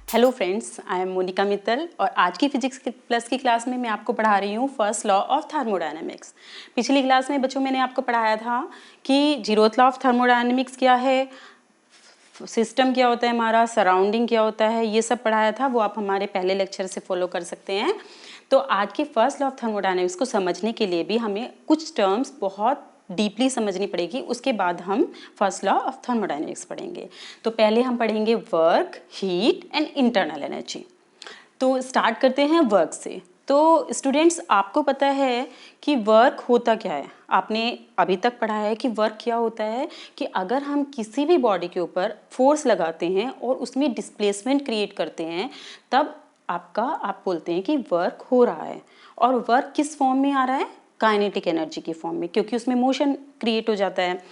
Hello friends, I am Monika Mittal और आज की फिजिक्स प्लस की क्लास में मैं आपको पढ़ा रही हूँ फर्स्ट लॉ ऑफ थर्मोडायनेमिक्स। पिछली क्लास में बच्चों मैंने आपको पढ़ाया था कि जीरोथ लॉ ऑफ थर्मोडायनेमिक्स क्या है, सिस्टम क्या होता है हमारा, सराउंडिंग क्या होता है, ये सब पढ़ाया था। वो आप हमारे पहले लेक्चर से फॉलो कर सकते हैं। तो आज की फर्स्ट लॉ ऑफ थर्मोडायनेमिक्स को समझने के लिए भी हमें कुछ टर्म्स बहुत डीपली समझनी पड़ेगी। उसके बाद हम फर्स्ट लॉ ऑफ थर्मोडायनेमिक्स पढ़ेंगे। तो पहले हम पढ़ेंगे work, heat and internal energy. तो स्टार्ट करते हैं वर्क से। तो स्टूडेंट्स, आपको पता है कि वर्क होता क्या है? आपने अभी तक पढ़ा है कि वर्क क्या होता है कि अगर हम किसी भी बॉडी के ऊपर फोर्स लगाते हैं और उसमें डिस्प्लेसमेंट क्रिएट करते हैं, तब आप बोलते हैं कि वर्क हो रहा है। और वर्क किस फॉर्म में आ रहा है? काइनेटिक एनर्जी की फॉर्म में, क्योंकि उसमें मोशन क्रिएट हो जाता है।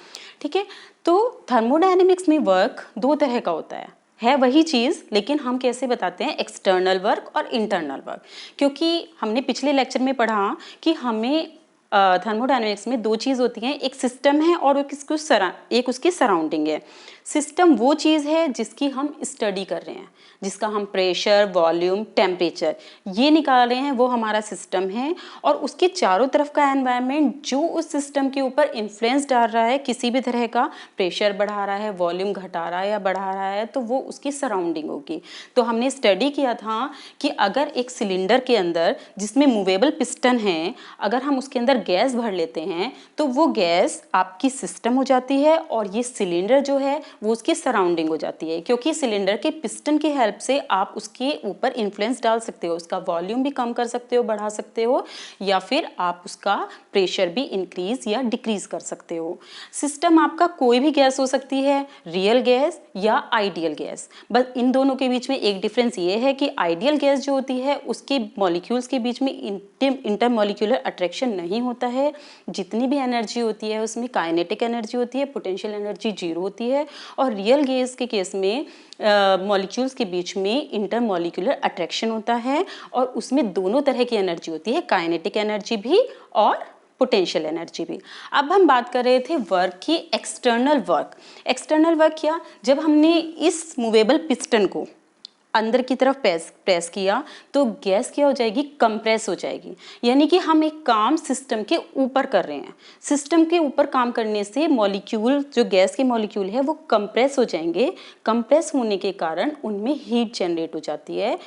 ठीक है, तो थर्मोडायनेमिक्स में वर्क दो तरह का होता है वही चीज़, लेकिन हम कैसे बताते हैं? एक्सटर्नल वर्क और इंटरनल वर्क। क्योंकि हमने पिछले लेक्चर में पढ़ा कि हमें थर्मोडायनेमिक्स में दो चीज़ होती हैं, एक सिस्टम है और एक उसकी सराउंडिंग है। सिस्टम वो चीज़ है जिसकी हम स्टडी कर रहे हैं, जिसका हम प्रेशर, वॉल्यूम, टेम्परेचर ये निकाल रहे हैं, वो हमारा सिस्टम है। और उसके चारों तरफ का एनवायरनमेंट जो उस सिस्टम के ऊपर इन्फ्लुएंस डाल रहा है, किसी भी तरह का प्रेशर बढ़ा रहा है, वॉल्यूम घटा रहा है या बढ़ा रहा है, तो वो उसकी सराउंडिंग होगी। तो हमने स्टडी किया था कि अगर एक सिलेंडर के अंदर जिसमें मूवेबल पिस्टन है, अगर हम उसके अंदर गैस भर लेते हैं तो वो गैस आपकी सिस्टम हो जाती है और ये सिलेंडर जो है वो उसकी सराउंडिंग हो जाती है। क्योंकि सिलेंडर के पिस्टन की हेल्प से आप उसके ऊपर इन्फ्लुएंस डाल सकते हो, उसका वॉल्यूम भी कम कर सकते हो, बढ़ा सकते हो, या फिर आप उसका प्रेशर भी इंक्रीज या डिक्रीज कर सकते हो। सिस्टम आपका कोई भी गैस हो सकती है, रियल गैस या आइडियल गैस। बस इन दोनों के बीच में एक डिफरेंस ये है कि आइडियल गैस जो होती है उसके मॉलिक्यूल्स के बीच में इंटरमॉलिक्यूलर अट्रैक्शन नहीं होता है। जितनी भी एनर्जी होती है उसमें काइनेटिक एनर्जी होती है, पोटेंशियल एनर्जी जीरो होती है। और रियल गैस के केस में मॉलिक्यूल्स के बीच में इंटरमॉलिक्यूलर अट्रैक्शन होता है और उसमें दोनों तरह की एनर्जी होती है, काइनेटिक एनर्जी भी और पोटेंशियल एनर्जी भी। अब हम बात कर रहे थे वर्क की, एक्सटर्नल वर्क। एक्सटर्नल वर्क क्या? जब हमने इस मूवेबल पिस्टन को अंदर की तरफ प्रेस किया तो गैस क्या हो जाएगी? कंप्रेस हो जाएगी। यानी कि हम एक काम सिस्टम के ऊपर कर रहे हैं। सिस्टम के ऊपर काम करने से मॉलिक्यूल, जो गैस के मॉलिक्यूल है, वो कंप्रेस हो जाएंगे। कंप्रेस होने के कारण उनमें हीट जनरेट हो जाती है।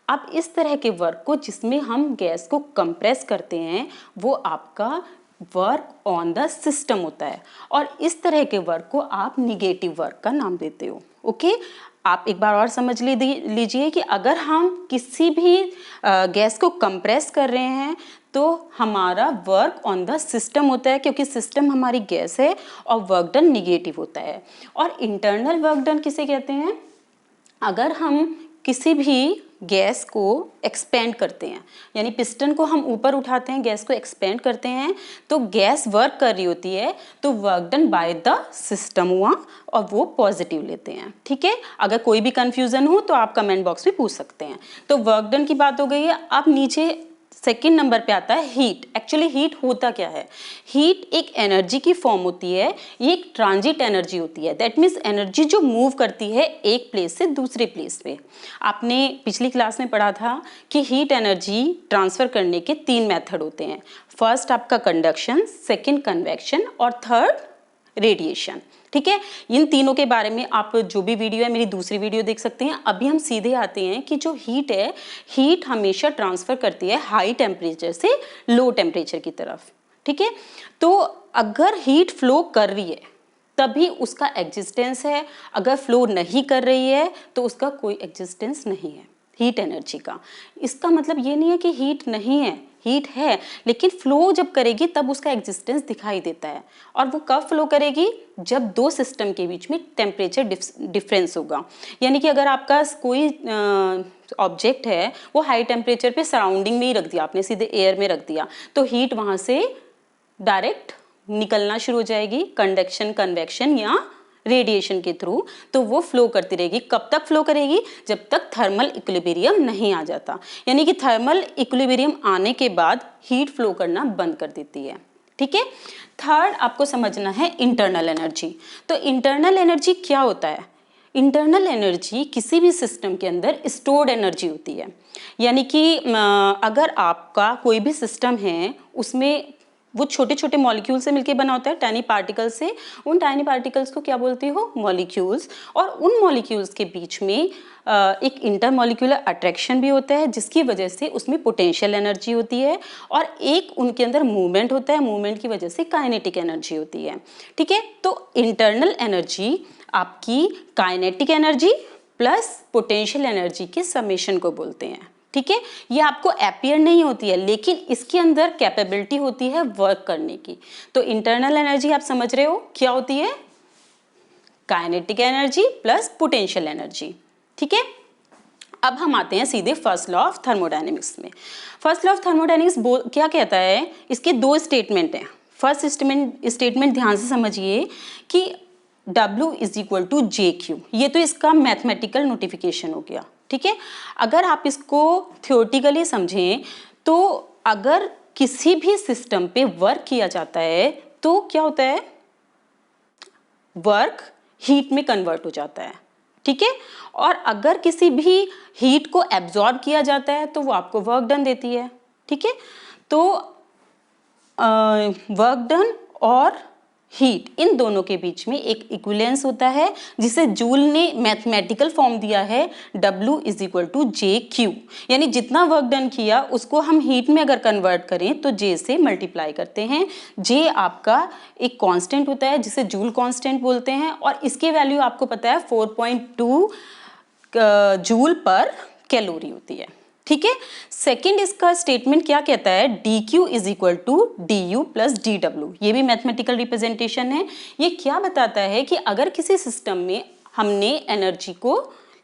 अब इस तरह के वर्क को, जिसमें हम गैस को कंप्रेस करते हैं, वो आपका वर्क ऑन द सिस्टम होता है। और इस तरह के वर्क को आप निगेटिव वर्क का नाम देते हो। ओके, आप एक बार और समझ लीजिए कि अगर हम किसी भी गैस को कंप्रेस कर रहे हैं तो हमारा वर्क ऑन द सिस्टम होता है, क्योंकि सिस्टम हमारी गैस है, और वर्क डन निगेटिव होता है। और इंटरनल वर्क डन किसे कहते हैं? अगर हम किसी भी गैस को एक्सपेंड करते हैं, यानी पिस्टन को हम ऊपर उठाते हैं, गैस को एक्सपेंड करते हैं, तो गैस वर्क कर रही होती है, तो work done by the system हुआ और वो पॉजिटिव लेते हैं। ठीक है, अगर कोई भी कंफ्यूजन हो तो आप कमेंट बॉक्स में पूछ सकते हैं। तो वर्क डन की बात हो गई है। अब नीचे सेकेंड नंबर पे आता है हीट। एक्चुअली हीट होता क्या है? हीट एक एनर्जी की फॉर्म होती है, ये एक ट्रांजिट एनर्जी होती है। दैट मीन्स एनर्जी जो मूव करती है एक प्लेस से दूसरे प्लेस पे। आपने पिछली क्लास में पढ़ा था कि हीट एनर्जी ट्रांसफर करने के 3 मेथड होते हैं। फर्स्ट आपका कंडक्शन, सेकेंड कन्वेक्शन और थर्ड रेडिएशन। ठीक है, इन तीनों के बारे में आप जो भी वीडियो है, मेरी दूसरी वीडियो देख सकते हैं। अभी हम सीधे आते हैं कि जो हीट है, हीट हमेशा ट्रांसफर करती है हाई टेम्परेचर से लो टेम्परेचर की तरफ। ठीक है, तो अगर हीट फ्लो कर रही है तभी उसका एग्जिस्टेंस है, अगर फ्लो नहीं कर रही है तो उसका कोई एग्जिस्टेंस नहीं है हीट एनर्जी का। इसका मतलब ये नहीं है कि हीट नहीं है, हीट है, लेकिन फ्लो जब करेगी तब उसका एग्जिस्टेंस दिखाई देता है। और वो कब फ्लो करेगी? जब दो सिस्टम के बीच में टेम्परेचर डिफरेंस होगा। यानी कि अगर आपका कोई ऑब्जेक्ट है, वो हाई टेम्परेचर पे सराउंडिंग में ही रख दिया आपने, सीधे एयर में रख दिया, तो हीट वहाँ से डायरेक्ट निकलना शुरू हो जाएगी, कंडक्शन, कन्वेक्शन या रेडिएशन के थ्रू। तो वो फ्लो करती रहेगी। कब तक फ्लो करेगी? जब तक थर्मल इक्विलिब्रियम नहीं आ जाता। यानी कि थर्मल इक्विलिब्रियम आने के बाद हीट फ्लो करना बंद कर देती है। ठीक है। थर्ड आपको समझना है इंटरनल एनर्जी। तो इंटरनल एनर्जी क्या होता है? इंटरनल एनर्जी किसी भी सिस्टम के अंदर स्टोर्ड एनर्जी होती है। यानी कि अगर आपका कोई भी सिस्टम है उसमें वो छोटे छोटे मॉलिक्यूल से मिलके बना होता है, टाइनी पार्टिकल से। उन टाइनी पार्टिकल्स को क्या बोलते हो? मॉलिक्यूल्स। और उन मॉलिक्यूल्स के बीच में एक इंटरमॉलिक्यूलर अट्रैक्शन भी होता है, जिसकी वजह से उसमें पोटेंशियल एनर्जी होती है, और एक उनके अंदर मूवमेंट होता है, मूवमेंट की वजह से काइनेटिक एनर्जी होती है। ठीक है, तो इंटरनल एनर्जी आपकी kinetic energy plus potential energy के समेशन को बोलते हैं। ठीक है, ये आपको अपीयर नहीं होती है, लेकिन इसके अंदर कैपेबिलिटी होती है वर्क करने की। तो इंटरनल एनर्जी आप समझ रहे हो क्या होती है? Kinetic energy plus potential energy. ठीक है, अब हम आते हैं सीधे फर्स्ट लॉ ऑफ थर्मोडायनेमिक्स में। फर्स्ट लॉ ऑफ थर्मोडायनेमिक्स क्या कहता है? इसके दो स्टेटमेंट हैं। फर्स्ट स्टेटमेंट ध्यान से समझिए कि W is equal to JQ। ये तो इसका मैथमेटिकल नोटिफिकेशन हो गया। ठीक है, अगर आप इसको थियोरेटिकली समझें तो अगर किसी भी सिस्टम पे वर्क किया जाता है तो क्या होता है? वर्क हीट में कन्वर्ट हो जाता है। ठीक है, और अगर किसी भी हीट को एब्जॉर्ब किया जाता है तो वो आपको वर्क डन देती है। ठीक है, तो वर्क डन और हीट, इन दोनों के बीच में एक इक्विवेलेंस होता है, जिसे जूल ने मैथमेटिकल फॉर्म दिया है W is equal to JQ। यानी जितना वर्क डन किया उसको हम हीट में अगर कन्वर्ट करें तो J से मल्टीप्लाई करते हैं। J आपका एक कांस्टेंट होता है जिसे जूल कांस्टेंट बोलते हैं, और इसकी वैल्यू आपको पता है 4.2 जूल पर कैलोरी होती है। ठीक है, सेकंड इसका स्टेटमेंट क्या कहता है? dq is equal to du plus dw। ये भी मैथमेटिकल रिप्रेजेंटेशन है। ये क्या बताता है कि अगर किसी सिस्टम में हमने एनर्जी को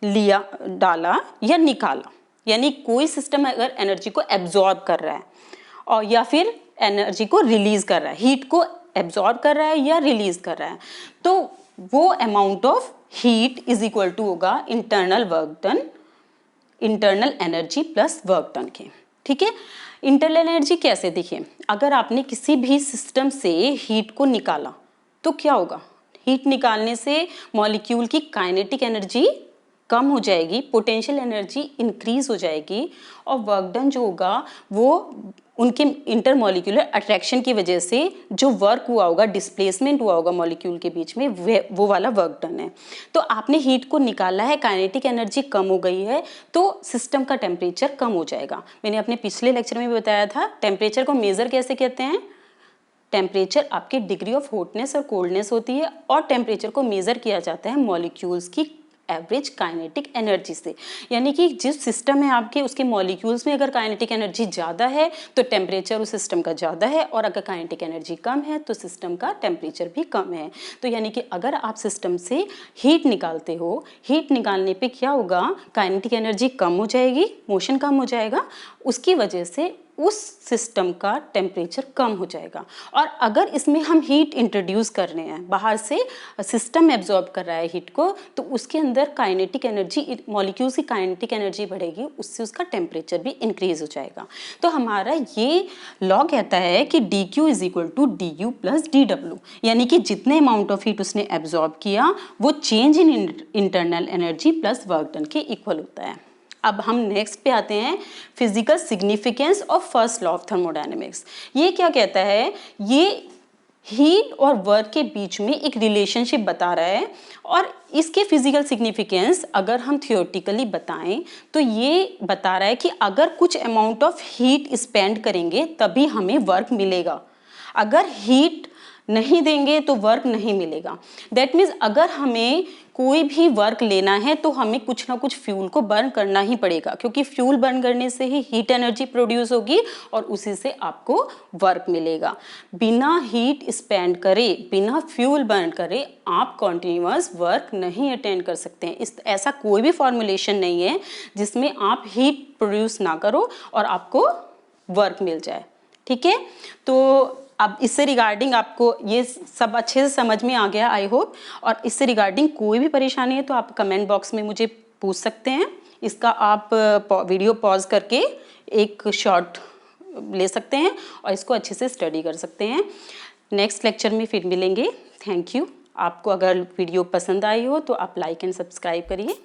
लिया, डाला या निकाला, यानी कोई सिस्टम अगर एनर्जी को एब्जॉर्ब कर रहा है और या फिर एनर्जी को रिलीज कर रहा है, हीट को एब्जॉर्ब कर रहा है या रिलीज कर रहा है, तो वो amount of heat is equal to होगा internal work done, internal energy plus work done के। ठीक है, इंटरनल एनर्जी कैसे? देखिए, अगर आपने किसी भी सिस्टम से हीट को निकाला तो क्या होगा? हीट निकालने से मॉलिक्यूल की काइनेटिक एनर्जी कम हो जाएगी, पोटेंशियल एनर्जी इंक्रीज हो जाएगी, और वर्क डन जो होगा वो उनके इंटरमॉलिक्यूलर अट्रैक्शन की वजह से जो वर्क हुआ होगा, डिस्प्लेसमेंट हुआ होगा मॉलिक्यूल के बीच में, वो वाला वर्क डन है। तो आपने हीट को निकाला है, काइनेटिक एनर्जी कम हो गई है, तो सिस्टम का टेम्परेचर कम हो जाएगा। मैंने अपने पिछले लेक्चर में भी बताया था, टेम्परेचर को मेजर कैसे कहते हैं? टेम्परेचर आपके डिग्री ऑफ हॉटनेस और कोल्डनेस होती है, और टेम्परेचर को मेजर किया जाता है मॉलिक्यूल्स की एवरेज काइनेटिक एनर्जी से। यानी कि जिस सिस्टम है आपके, उसके मॉलिक्यूल्स में अगर काइनेटिक एनर्जी ज़्यादा है तो टेम्परेचर उस सिस्टम का ज़्यादा है, और अगर काइनेटिक एनर्जी कम है तो सिस्टम का टेम्परेचर भी कम है। तो यानी कि अगर आप सिस्टम से हीट निकालते हो, हीट निकालने पे क्या होगा? काइनेटिक एनर्जी कम हो जाएगी, मोशन कम हो जाएगा, उसकी वजह से उस सिस्टम का टेम्परेचर कम हो जाएगा। और अगर इसमें हम हीट इंट्रोड्यूस कर रहे हैं, बाहर से सिस्टम एब्जॉर्ब कर रहा है हीट को, तो उसके अंदर काइनेटिक एनर्जी, मॉलिक्यूल्स की काइनेटिक एनर्जी बढ़ेगी, उससे उसका टेम्परेचर भी इंक्रीज हो जाएगा। तो हमारा ये लॉ कहता है कि dq is equal to du plus dw, यानी कि जितने अमाउंट ऑफ हीट उसने एब्जॉर्ब किया वो change in internal energy plus work done के इक्वल होता है। अब हम नेक्स्ट पे आते हैं, physical significance of first law of thermodynamics. ये क्या कहता है? ये हीट और वर्क के बीच में एक रिलेशनशिप बता रहा है, और इसके फिजिकल सिग्निफिकेंस अगर हम थियोरेटिकली बताएं तो ये बता रहा है कि अगर कुछ अमाउंट ऑफ हीट स्पेंड करेंगे तभी हमें वर्क मिलेगा, अगर हीट नहीं देंगे तो वर्क नहीं मिलेगा। दैट मीन्स अगर हमें कोई भी वर्क लेना है तो हमें कुछ ना कुछ फ्यूल को बर्न करना ही पड़ेगा, क्योंकि फ्यूल बर्न करने से ही हीट एनर्जी प्रोड्यूस होगी और उसी से आपको वर्क मिलेगा। बिना हीट स्पेंड करे, बिना फ्यूल बर्न करे आप कॉन्टिन्यूअस वर्क नहीं अटेंड कर सकते हैं। ऐसा कोई भी फॉर्मूलेशन नहीं है जिसमें आप हीट प्रोड्यूस ना करो और आपको वर्क मिल जाए। ठीक है, तो अब इससे रिगार्डिंग आपको ये सब अच्छे से समझ में आ गया आई होप, और इससे रिगार्डिंग कोई भी परेशानी है तो आप कमेंट बॉक्स में मुझे पूछ सकते हैं। इसका आप वीडियो पॉज करके एक शॉर्ट ले सकते हैं और इसको अच्छे से स्टडी कर सकते हैं। नेक्स्ट लेक्चर में फिर मिलेंगे। Thank you. आपको अगर वीडियो पसंद आई हो तो आप लाइक एंड सब्सक्राइब करिए।